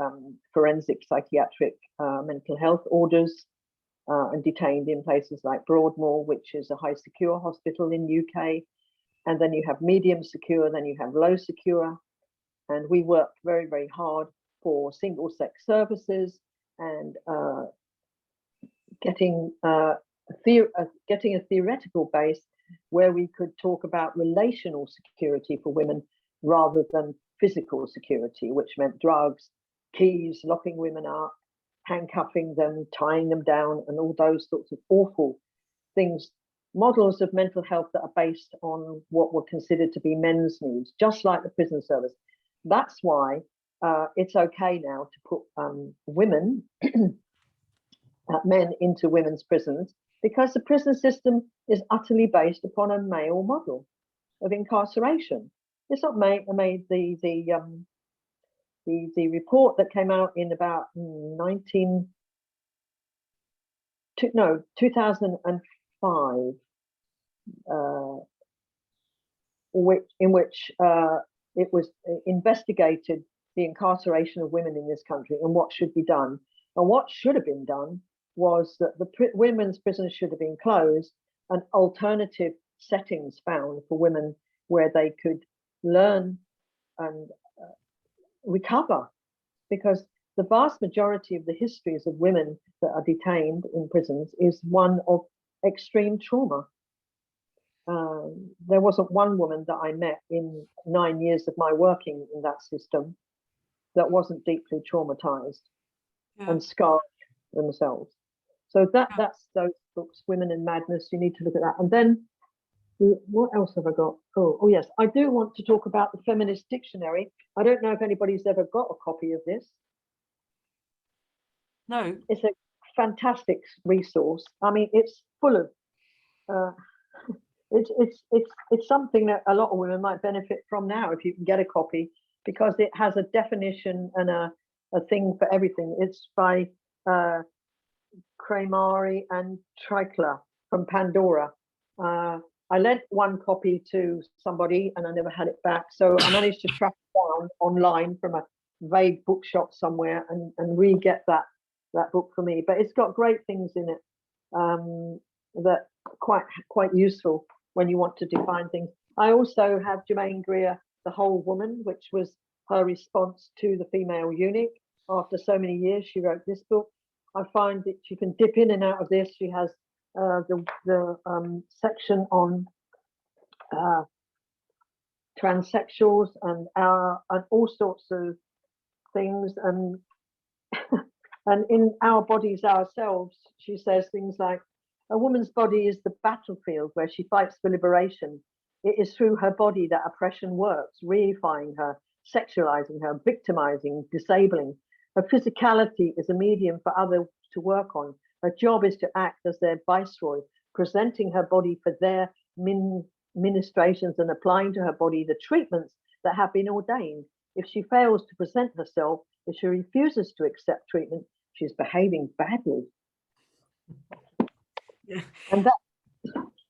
forensic psychiatric mental health orders and detained in places like Broadmoor, which is a high secure hospital in UK. And then you have medium secure, then you have low secure. And we worked very, very hard for single sex services and getting a theoretical base where we could talk about relational security for women rather than physical security, which meant drugs, keys, locking women up, handcuffing them, tying them down, and all those sorts of awful things, models of mental health that are based on what were considered to be men's needs, just like the prison service. That's why it's okay now to put women, men into women's prisons, because the prison system is utterly based upon a male model of incarceration. It's not made the report that came out in about 2005, in which it was investigated the incarceration of women in this country and what should be done. And what should have been done was that the women's prisons should have been closed and alternative settings found for women where they could learn and recover, because the vast majority of the histories of women that are detained in prisons is one of extreme trauma. There wasn't one woman that I met in 9 years of my working in that system that wasn't deeply traumatized and scarred themselves. So that's those books, Women in Madness. You need to look at that. And then what else have I got? Oh yes, I do want to talk about the Feminist Dictionary. I don't know if anybody's ever got a copy of this. No. It's a fantastic resource. I mean, it's full of it's something that a lot of women might benefit from now if you can get a copy, because it has a definition and a thing for everything. It's by Cremari and Treichler from Pandora. I lent one copy to somebody and I never had it back. So I managed to track it down online from a vague bookshop somewhere and re-get that book for me. But it's got great things in it that quite useful when you want to define things. I also have Germaine Greer, The Whole Woman, which was her response to the female eunuch. After so many years, she wrote this book. I find that you can dip in and out of this. She has the section on transsexuals and all sorts of things, and and in our bodies ourselves, she says things like, a woman's body is the battlefield where she fights for liberation. It is through her body that oppression works, reifying her, sexualizing her, victimizing, disabling. Her physicality is a medium for others to work on. Her job is to act as their viceroy, presenting her body for their ministrations and applying to her body the treatments that have been ordained. If she fails to present herself, if she refuses to accept treatment, she's behaving badly. Yeah. And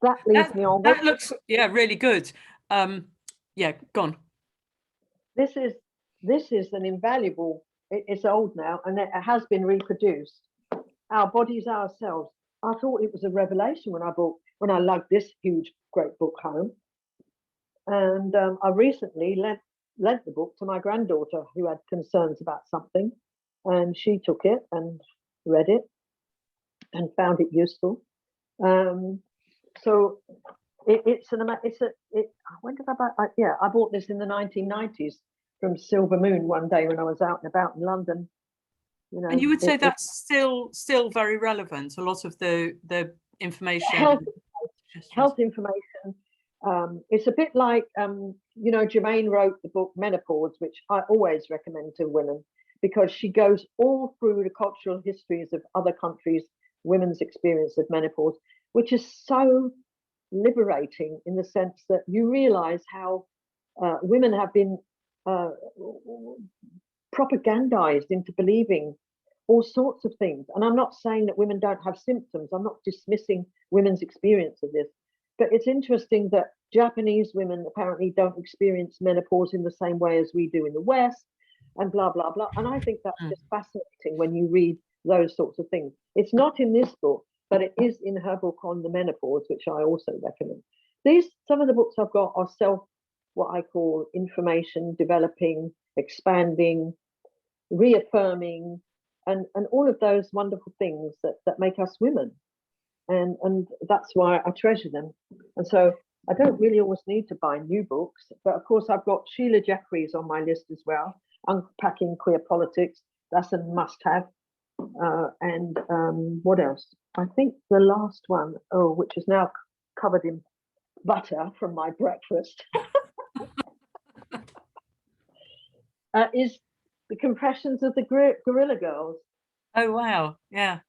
that leads me on. That looks, yeah, really good. Yeah, gone. This is an invaluable. It's old now, and it has been reproduced. Our bodies, ourselves. I thought it was a revelation when I lugged this huge, great book home. And I recently lent the book to my granddaughter who had concerns about something, and she took it and read it and found it useful. So when did I buy? I bought this in the 1990s from Silver Moon one day when I was out and about in London. You know, and you would say that's still very relevant. A lot of the information, health information. It's a bit like Germaine wrote the book Menopause, which I always recommend to women, because she goes all through the cultural histories of other countries, women's experience of menopause, which is so liberating in the sense that you realize how women have been propagandized into believing all sorts of things. And I'm not saying that women don't have symptoms. I'm not dismissing women's experience of this. But it's interesting that Japanese women apparently don't experience menopause in the same way as we do in the West, and blah, blah, blah. And I think that's just fascinating when you read those sorts of things. It's not in this book, but it is in her book on the menopause, which I also recommend. Some of the books I've got are what I call information, developing, expanding, reaffirming, and all of those wonderful things that make us women. And that's why I treasure them. And so I don't really always need to buy new books, but of course I've got Sheila Jeffreys on my list as well, Unpacking Queer Politics. That's a must-have. And what else? I think the last one, which is now covered in butter from my breakfast, is The Confessions of the Guerrilla Girls. Oh wow, yeah.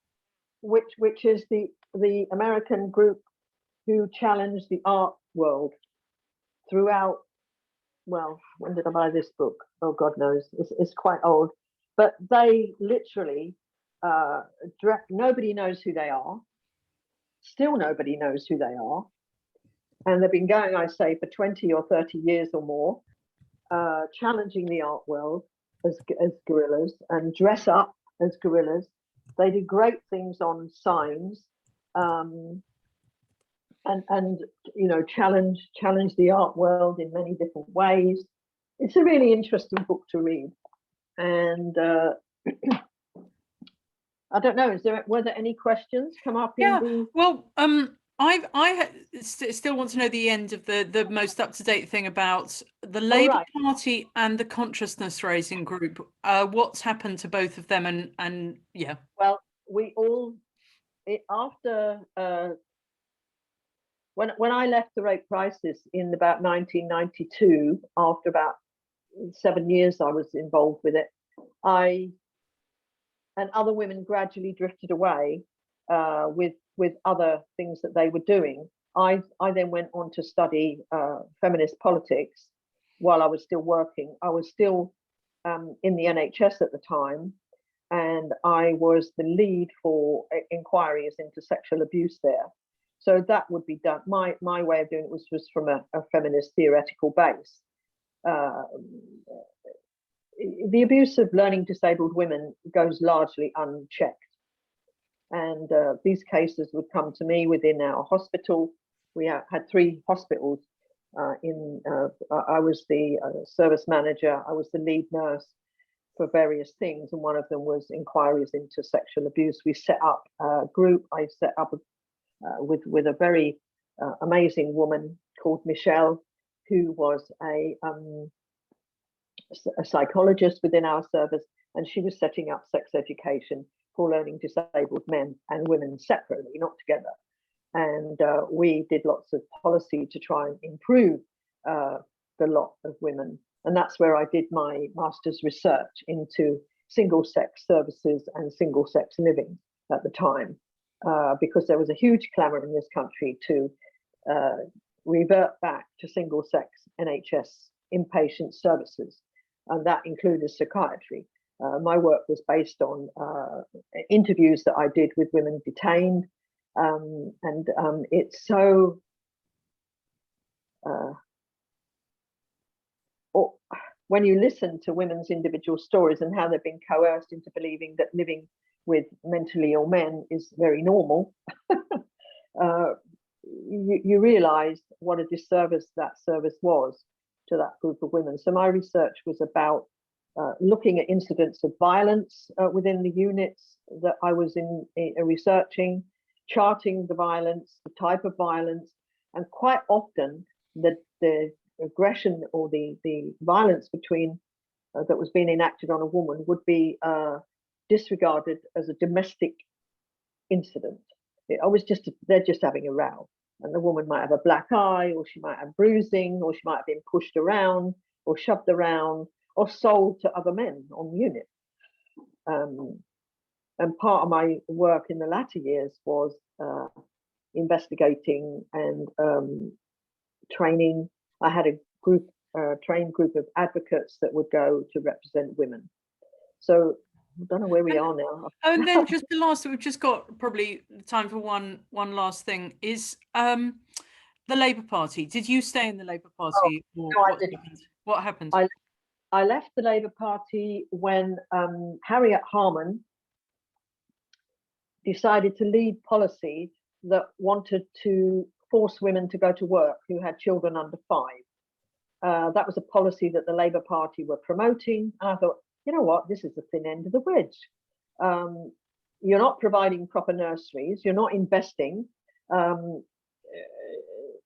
Which is the American group who challenged the art world throughout. Well, when did I buy this book? Oh, God knows. It's quite old. But they literally, nobody knows who they are. Still nobody knows who they are. And they've been going, I say, for 20 or 30 years or more, challenging the art world as gorillas and dress up as gorillas. They did great things on signs, and challenge the art world in many different ways. It's a really interesting book to read. And I don't know, were there any questions come up? Well, I still want to know the end of the most up-to-date thing about the Labour Party and the consciousness raising group. What's happened to both of them? And yeah. Well, after when I left the rape crisis in about 1992, after about 7 years I was involved with it, I and other women gradually drifted away with other things that they were doing. I then went on to study feminist politics while I was still working. I was still in the NHS at the time, and I was the lead for inquiries into sexual abuse there. So that would be done. My way of doing it was from a feminist theoretical base. The abuse of learning disabled women goes largely unchecked. And these cases would come to me within our hospital. We had 3 hospitals. I was the service manager. I was the lead nurse for various things, and one of them was inquiries into sexual abuse. We set up a group. I set up with a very amazing woman called Michelle, who was a psychologist within our service, and she was setting up sex education for learning disabled men and women separately, not together. And we did lots of policy to try and improve the lot of women. And that's where I did my master's research into single-sex services and single-sex living at the time, because there was a huge clamour in this country to revert back to single-sex NHS inpatient services, and that included psychiatry. My work was based on interviews that I did with women detained, and it's so when you listen to women's individual stories and how they've been coerced into believing that living with mentally ill men is very normal, you realize what a disservice that service was to that group of women. So my research was about looking at incidents of violence within the units that I was researching, charting the violence, the type of violence, and quite often the aggression or the violence between that was being enacted on a woman would be disregarded as a domestic incident. They're just having a row, and the woman might have a black eye, or she might have bruising, or she might have been pushed around or shoved around or sold to other men on the unit. And part of my work in the latter years was investigating and training. I had a trained group of advocates that would go to represent women. So I don't know where we are now. And then just the last, we've just got probably time for one last thing, is the Labour Party. Did you stay in the Labour Party? No, I didn't. What happened? I left the Labour Party when Harriet Harman decided to lead policy that wanted to force women to go to work who had children under 5. That was a policy that the Labour Party were promoting. And I thought, you know what, this is the thin end of the wedge. You're not providing proper nurseries. You're not investing.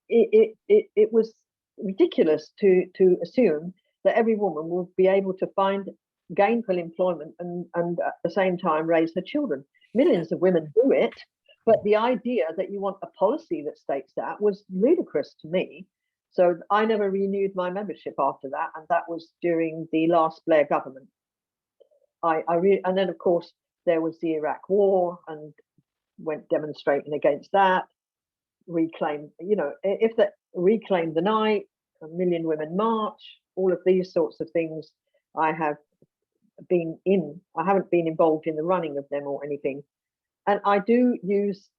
It was ridiculous to assume that every woman would be able to find gainful employment and at the same time raise her children. Millions of women do it, but the idea that you want a policy that states that was ludicrous to me. So I never renewed my membership after that, and that was during the last Blair government. And then of course there was the Iraq War, and went demonstrating against that. Reclaim the night, a Million Women March, all of these sorts of things. I haven't been involved in the running of them or anything. And I do use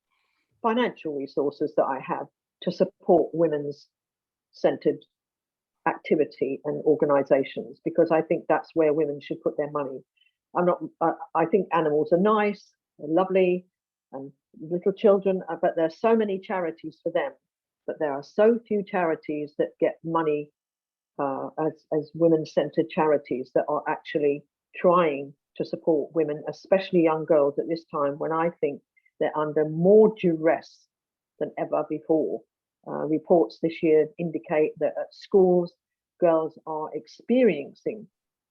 financial resources that I have to support women's centered activity and organizations, because I think that's where women should put their money. I think animals are nice, they're lovely, and little children, but there's so many charities for them, but there are so few charities that get money as women-centered charities that are actually trying to support women, especially young girls at this time when I think they're under more duress than ever before. Reports this year indicate that at schools, girls are experiencing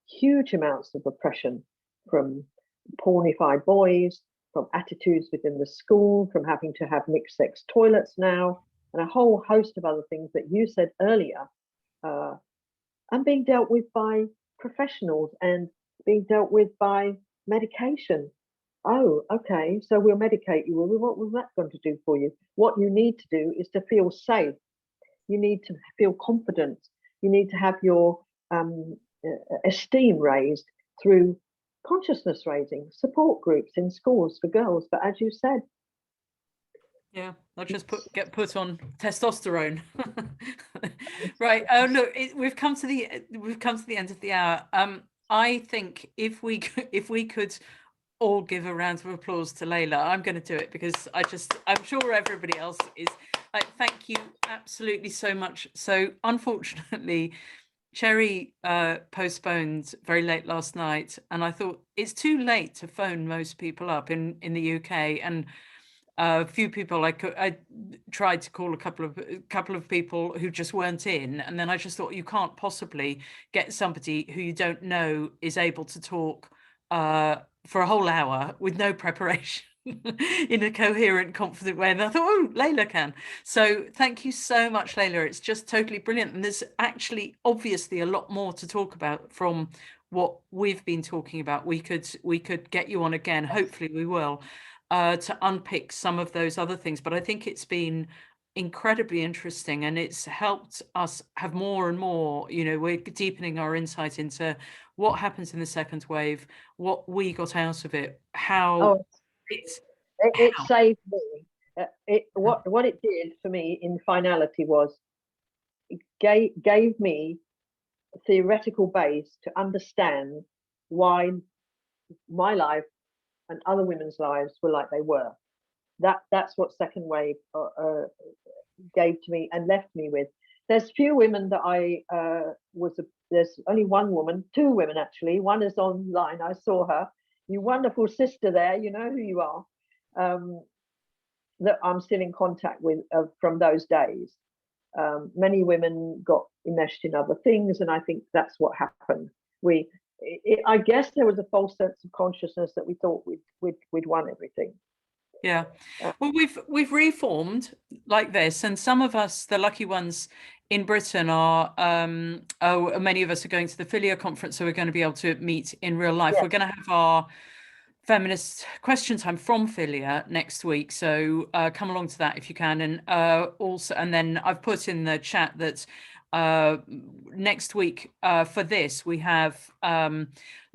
huge amounts of oppression from pornified boys, from attitudes within the school, from having to have mixed sex toilets now, and a whole host of other things that you said earlier, and being dealt with by professionals and being dealt with by medication. Oh, okay, so we'll medicate you. Well, what was that going to do for you? What you need to do is to feel safe. You need to feel confident. You need to have your esteem raised through consciousness raising, support groups in schools for girls. But as you said, yeah, I'll just get put on testosterone. Right. Oh look, we've come to the end of the hour. I think if we could all give a round of applause to Laila, I'm going to do it, because I'm sure everybody else is. Like, thank you absolutely so much. So unfortunately, Cherry postponed very late last night, and I thought it's too late to phone most people up in the UK, and a few people I tried to call a couple of people who just weren't in, and then I just thought you can't possibly get somebody who you don't know is able to talk for a whole hour with no preparation in a coherent, confident way. And I thought, oh, Laila can. So thank you so much, Laila. It's just totally brilliant. And there's actually obviously a lot more to talk about from what we've been talking about. We could get you on again. Hopefully we will, to unpick some of those other things. But I think it's been incredibly interesting, and it's helped us have more and more, we're deepening our insight into what happens in the second wave, what we got out of it, how it saved me. What it did for me in finality was it gave me a theoretical base to understand why my life and other women's lives were like they were. That's what second wave gave to me and left me with. There's few women that I there's only one woman, two women actually. One is online. I saw her. You wonderful sister there. You know who you are. That I'm still in contact with from those days. Many women got enmeshed in other things, and I think that's what happened. I guess there was a false sense of consciousness that we thought we'd won everything. Yeah, well, we've reformed like this, and some of us, the lucky ones in Britain, are many of us are going to the Filia conference, so we're going to be able to meet in real life. Yes. We're going to have our feminist question time from Filia next week, so come along to that if you can. And also, and then I've put in the chat that next week for this we have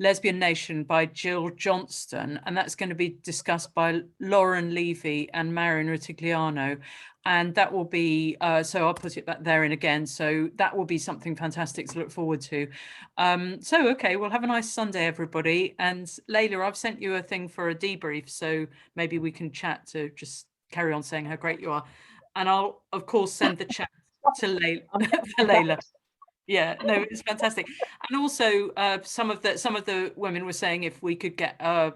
Lesbian Nation by Jill Johnston, and that's going to be discussed by Lauren Levy and Marion Rutigliano, and that will be so I'll put it back there in again, so that will be something fantastic to look forward to. So okay, well, have a nice Sunday, everybody. And Laila, I've sent you a thing for a debrief, so maybe we can chat to just carry on saying how great you are, and I'll of course send the chat to Laila. Yeah, no, it's fantastic. And also some of the women were saying if we could get a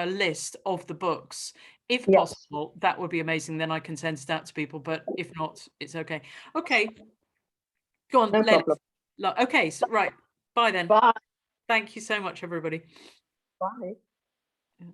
list of the books, if possible, that would be amazing. Then I can send it out to people, but if not, it's okay. Okay, go on, no problem. Okay, so right, bye then. Bye. Thank you so much, everybody. Bye.